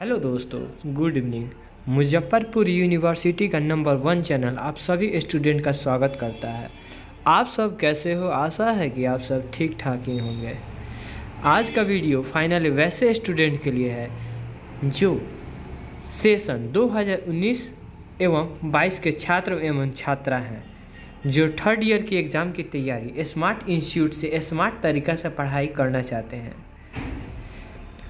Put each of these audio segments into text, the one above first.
Hello दोस्तों, good evening. Muzaffarpur university का number 1 channel आप सभी स्टूडेंट का स्वागत करता है। आप सब कैसे हो? आशा है कि आप सब ठीक ठाक ही होंगे। आज का वीडियो फाइनली वैसे स्टूडेंट के लिए है जो सेशन 2019 एवं 22 के छात्र एवं छात्रा हैं, जो थर्ड ईयर की एग्ज़ाम की तैयारी स्मार्ट इंस्टीट्यूट से स्मार्ट तरीक़ा से पढ़ाई करना चाहते हैं।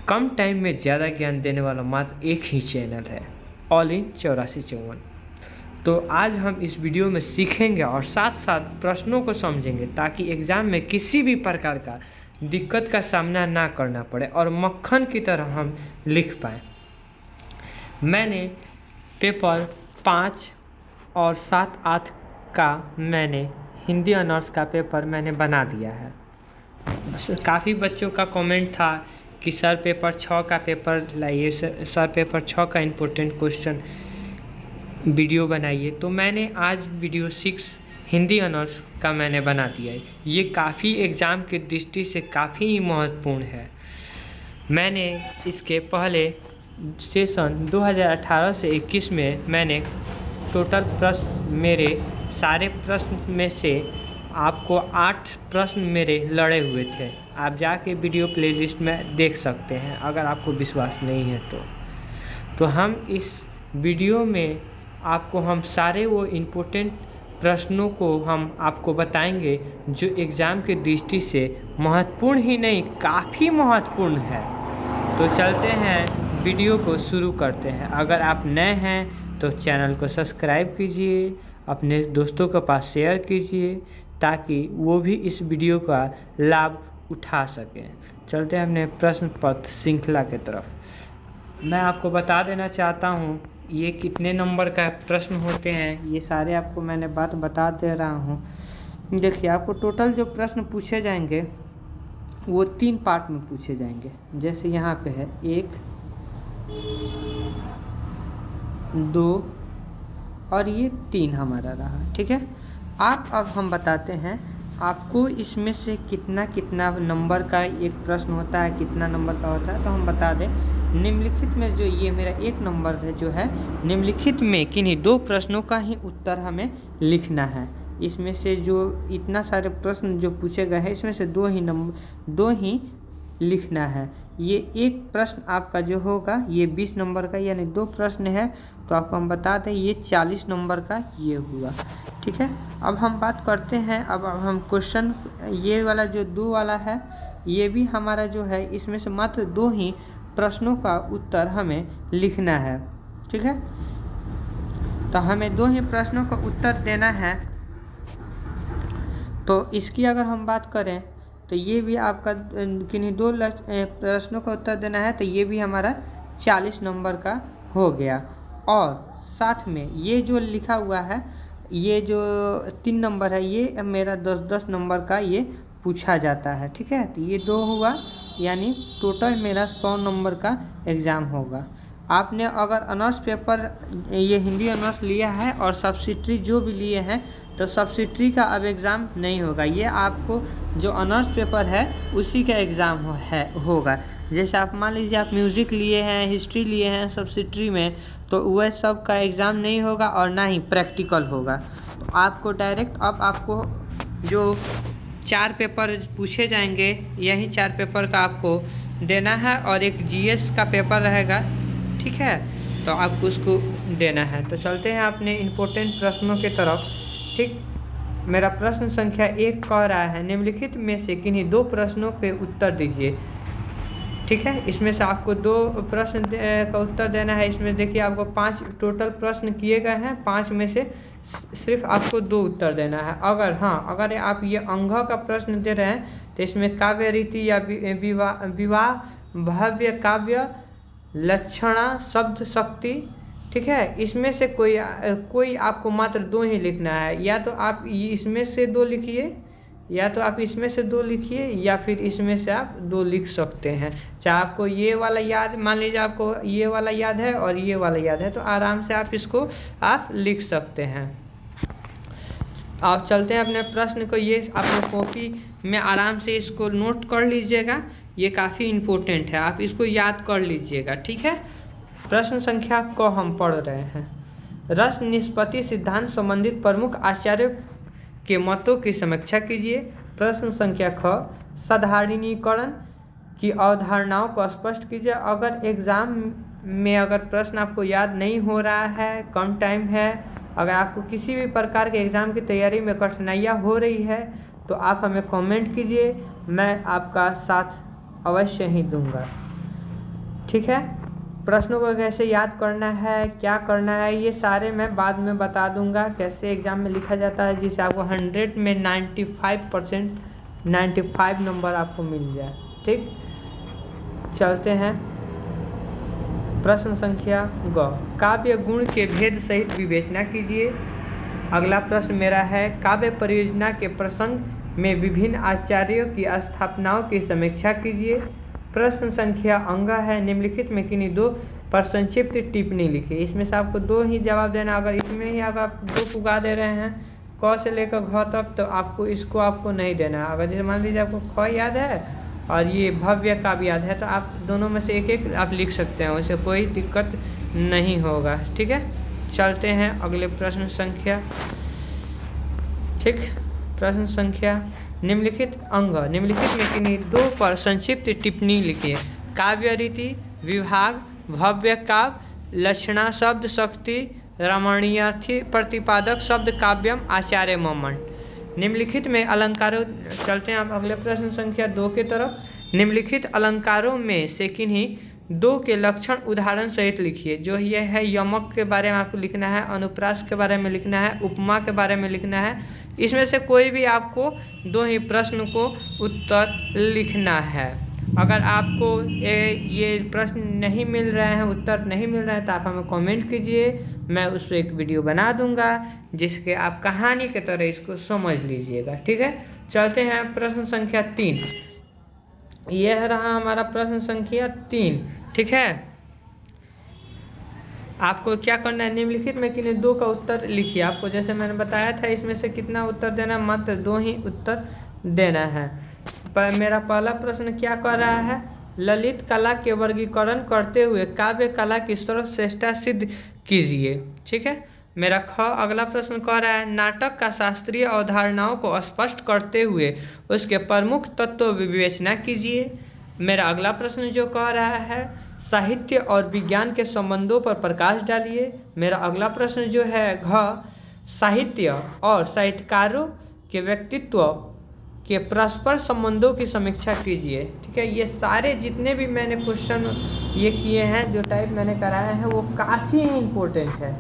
कम टाइम में ज़्यादा ज्ञान देने वाला मात्र एक ही चैनल है, ऑल इन 8454। तो आज हम इस वीडियो में सीखेंगे और साथ साथ प्रश्नों को समझेंगे ताकि एग्ज़ाम में किसी भी प्रकार का दिक्कत का सामना ना करना पड़े और मक्खन की तरह हम लिख पाएँ। मैंने पेपर 5 और 7, 8 का मैंने हिंदी ऑनर्स का पेपर मैंने बना दिया है। काफ़ी बच्चों का कमेंट था कि सर पेपर 6 का पेपर लाइए, सर पेपर 6 का इम्पोर्टेंट क्वेश्चन वीडियो बनाइए। तो मैंने आज वीडियो 6 हिंदी ऑनर्स का मैंने बना दिया है। ये काफ़ी एग्ज़ाम की दृष्टि से काफ़ी महत्वपूर्ण है। मैंने इसके पहले सेशन 2018 से 21 में मैंने टोटल प्रश्न, मेरे सारे प्रश्न में से आपको 8 प्रश्न मेरे लड़े हुए थे। आप जाके वीडियो प्लेलिस्ट में देख सकते हैं अगर आपको विश्वास नहीं है तो हम इस वीडियो में हम सारे वो इम्पोर्टेंट प्रश्नों को हम आपको बताएंगे जो एग्ज़ाम की दृष्टि से महत्वपूर्ण ही नहीं, काफ़ी महत्वपूर्ण है। तो चलते हैं, वीडियो को शुरू करते हैं। अगर आप नए हैं तो चैनल को सब्सक्राइब कीजिए, अपने दोस्तों के पास शेयर कीजिए ताकि वो भी इस वीडियो का लाभ उठा सकें। चलते हैं अपने प्रश्न पत्र श्रृंखला की तरफ। मैं आपको बता देना चाहता हूँ ये कितने नंबर का प्रश्न होते हैं, ये सारे आपको मैंने बात बता दे रहा हूँ। देखिए, आपको टोटल जो प्रश्न पूछे जाएंगे वो 3 पार्ट में पूछे जाएंगे। जैसे यहाँ पे है 1, 2 और ये 3 हमारा रहा, ठीक है। अब हम बताते हैं आपको इसमें से कितना कितना नंबर का एक प्रश्न होता है, कितना नंबर का होता है। तो हम बता दें, निम्नलिखित में जो ये मेरा 1 नंबर है जो है, निम्नलिखित में किन्हीं 2 प्रश्नों का ही उत्तर हमें लिखना है। इसमें से जो इतना सारे प्रश्न जो पूछे गए हैं इसमें से 2 ही लिखना है। ये एक प्रश्न आपका जो होगा ये 20 नंबर का, यानी 2 प्रश्न है तो आपको हम बता दें ये 40 नंबर का ये हुआ, ठीक है। अब हम बात करते हैं, अब हम क्वेश्चन, ये वाला जो 2 वाला है ये भी हमारा जो है इसमें से मात्र 2 ही प्रश्नों का उत्तर हमें लिखना है, ठीक है। तो हमें 2 ही प्रश्नों का उत्तर देना है। तो इसकी अगर हम बात करें तो ये भी आपका किन्हीं 2 प्रश्नों का उत्तर देना है, तो ये भी हमारा 40 नंबर का हो गया। और साथ में ये जो लिखा हुआ है, ये जो 3 नंबर है ये मेरा 10-10 नंबर का ये पूछा जाता है, ठीक है। तो ये 2 हुआ, यानी टोटल मेरा 100 नंबर का एग्ज़ाम होगा। आपने अगर ऑनर्स पेपर ये हिंदी ऑनर्स लिया है और सब्सिडरी जो भी लिए हैं तो सब्सिडरी का अब एग्ज़ाम नहीं होगा। ये आपको जो ऑनर्स पेपर है उसी का एग्ज़ाम होगा। जैसे आप मान लीजिए आप म्यूज़िक लिए हैं, हिस्ट्री लिए हैं सब्सिडरी में, तो वह सब का एग्ज़ाम नहीं होगा और ना ही प्रैक्टिकल होगा। तो आपको डायरेक्ट अब आपको जो 4 पेपर पूछे जाएंगे यही 4 पेपर का आपको देना है और एक जीएस का पेपर रहेगा, ठीक है। तो आपको उसको देना है। तो चलते हैं अपने इम्पोर्टेंट प्रश्नों की तरफ, ठीक। मेरा प्रश्न संख्या 1 कह रहा है, निम्नलिखित में से किन्हीं 2 प्रश्नों के उत्तर दीजिए, ठीक है। इसमें से आपको 2 प्रश्न का उत्तर देना है। इसमें देखिए आपको 5 टोटल प्रश्न किए गए हैं, 5 में से सिर्फ आपको 2 उत्तर देना है। अगर आप ये अंग का प्रश्न दे रहे हैं तो इसमें काव्य रीति या विवाह भव्य काव्य लक्षणा शब्द शक्ति, ठीक है, इसमें से कोई आपको मात्र 2 ही लिखना है। या तो आप इसमें से 2 लिखिए, या तो आप इसमें से 2 लिखिए, या फिर इसमें से आप 2 लिख सकते हैं। चाहे आपको ये वाला याद, मान लीजिए आपको ये वाला याद है और ये वाला याद है, तो आराम से आप इसको आप लिख सकते हैं। आप चलते हैं अपने प्रश्न को, ये अपने कॉपी में आराम से इसको नोट कर लीजिएगा, ये काफ़ी इम्पोर्टेंट है, आप इसको याद कर लीजिएगा, ठीक है। प्रश्न संख्या को हम पढ़ रहे हैं। रस निष्पत्ति सिद्धांत संबंधित प्रमुख आचार्यों के मतों की समीक्षा कीजिए। प्रश्न संख्या ख, साधारणीकरण की अवधारणाओं को स्पष्ट कीजिए। अगर एग्जाम में अगर प्रश्न आपको याद नहीं हो रहा है, कम टाइम है, अगर आपको किसी भी प्रकार के एग्ज़ाम की तैयारी में कठिनाइयाँ हो रही है तो आप हमें कमेंट कीजिए, मैं आपका साथ अवश्य ही दूंगा। ठीक है, प्रश्नों को कैसे याद करना है, क्या करना है, ये सारे मैं बाद में बता दूंगा कैसे एग्ज़ाम में लिखा जाता है, जिससे आपको 100 में 95 नंबर आपको मिल जाए। ठीक, चलते हैं। प्रश्न संख्या ग, काव्य गुण के भेद सहित विवेचना कीजिए। अगला प्रश्न मेरा है, काव्य परियोजना के प्रसंग में विभिन्न आचार्यों की स्थापनाओं की समीक्षा कीजिए। प्रश्न संख्या अंग है, निम्नलिखित में किन्हीं दो पर संक्षिप्त टिप्पणी लिखिए। इसमें से आपको दो ही जवाब देना। अगर इसमें ही अगर आप दो पुगा दे रहे हैं क से लेकर घ तक, तो आपको नहीं देना। अगर जैसे मान लीजिए आपको ख याद है और ये भव्य काव्य याद है, तो आप दोनों में से एक एक आप लिख सकते हैं, उससे कोई दिक्कत नहीं होगा। ठीक है, चलते हैं अगले प्रश्न संख्या। ठीक, प्रश्न संख्या निम्नलिखित अंग, निम्नलिखित में किन्हीं दो पर संक्षिप्त टिप्पणी लिखिए। काव्य रीति, विभाग, भव्य काव्य, लक्षणा शब्द शक्ति, रमणीयार्थी प्रतिपादक शब्द काव्यम, आचार्य मम्मट। निम्नलिखित में अलंकारों, चलते हैं आप अगले प्रश्न संख्या 2 की तरफ। निम्नलिखित अलंकारों में से किन्हीं दो के लक्षण उदाहरण सहित लिखिए। जो ये है, यमक के बारे में आपको लिखना है, अनुप्रास के बारे में लिखना है, उपमा के बारे में लिखना है। इसमें से कोई भी आपको दो ही प्रश्न को उत्तर लिखना है। अगर आपको ये प्रश्न नहीं मिल रहे हैं, उत्तर नहीं मिल रहा है, तो आप हमें कमेंट कीजिए, मैं उस पर एक वीडियो बना दूंगा जिसके आप कहानी की तरह इसको समझ लीजिएगा। ठीक है, चलते हैं प्रश्न संख्या 3। यह रहा हमारा प्रश्न संख्या 3। ठीक है, आपको क्या करना है, निम्नलिखित में किन्हीं दो का उत्तर लिखिए। आपको जैसे मैंने बताया था, इसमें से कितना उत्तर देना, मात्र दो ही उत्तर देना है। पर मेरा पहला प्रश्न क्या कर रहा है, ललित कला के वर्गीकरण करते हुए काव्य कला की सर्वश्रेष्ठता सिद्ध कीजिए। ठीक है, मेरा ख, अगला प्रश्न कह रहा है, नाटक का शास्त्रीय अवधारणाओं को स्पष्ट करते हुए उसके प्रमुख तत्व विवेचना कीजिए। मेरा अगला प्रश्न जो कह रहा है, साहित्य और विज्ञान के संबंधों पर प्रकाश डालिए। मेरा अगला प्रश्न जो है घ, साहित्य और साहित्यकारों के व्यक्तित्व के परस्पर संबंधों की समीक्षा कीजिए। ठीक है, ये सारे जितने भी मैंने क्वेश्चन ये किए हैं, जो टाइप मैंने कराया है, वो काफ़ी इम्पोर्टेंट है।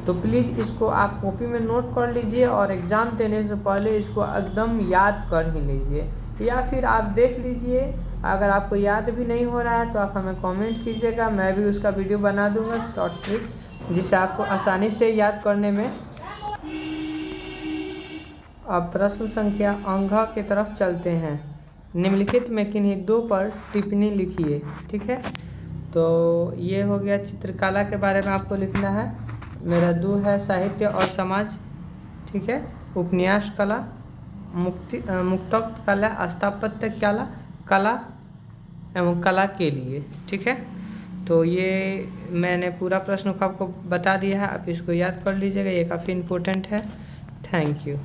तो प्लीज़ इसको आप कॉपी में नोट कर लीजिए और एग्ज़ाम देने से पहले इसको एकदम याद कर ही लीजिए, या फिर आप देख लीजिए। अगर आपको याद भी नहीं हो रहा है तो आप हमें कमेंट कीजिएगा, मैं भी उसका वीडियो बना दूंगा शॉर्ट ट्रिक, जिससे आपको आसानी से याद करने में। अब प्रश्न संख्या अंग की तरफ चलते हैं। निम्नलिखित में किन्हीं दो पर टिप्पणी लिखिए। ठीक है, तो ये हो गया चित्रकला के बारे में आपको लिखना है। मेरा 2 है साहित्य और समाज। ठीक है, उपन्यास कला, मुक्तक कला, स्थापत्य कला, कला एवं कला के लिए। ठीक है, तो ये मैंने पूरा प्रश्न को आपको बता दिया है, आप इसको याद कर लीजिएगा, ये काफ़ी इम्पोर्टेंट है। Thank you.